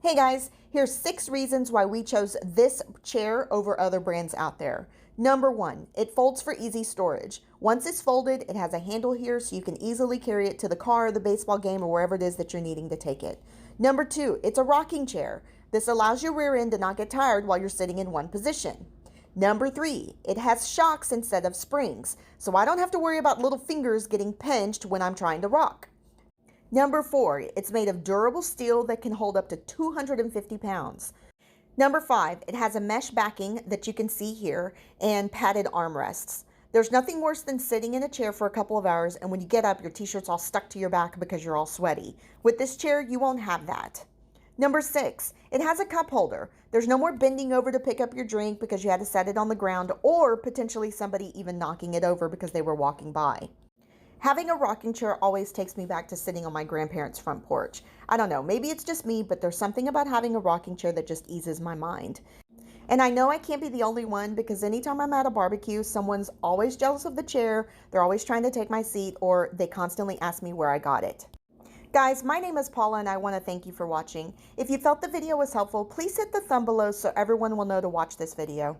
Hey guys, here's 6 reasons why we chose this chair over other brands out there. Number 1, it folds for easy storage. Once it's folded, it has a handle here so you can easily carry it to the car, the baseball game, or wherever it is that you're needing to take it. Number 2, it's a rocking chair. This allows your rear end to not get tired while you're sitting in one position. Number 3, it has shocks instead of springs, so I don't have to worry about little fingers getting pinched when I'm trying to rock. Number 4, it's made of durable steel that can hold up to 250 pounds. Number 5, it has a mesh backing that you can see here and padded armrests. There's nothing worse than sitting in a chair for a couple of hours and when you get up, your t-shirt's all stuck to your back because you're all sweaty. With this chair, you won't have that. Number 6, it has a cup holder. There's no more bending over to pick up your drink because you had to set it on the ground or potentially somebody even knocking it over because they were walking by. Having a rocking chair always takes me back to sitting on my grandparents' front porch. I don't know, maybe it's just me, but there's something about having a rocking chair that just eases my mind. And I know I can't be the only one because anytime I'm at a barbecue, someone's always jealous of the chair, they're always trying to take my seat, or they constantly ask me where I got it. Guys, my name is Paula and I want to thank you for watching. If you felt the video was helpful, please hit the thumb below so everyone will know to watch this video.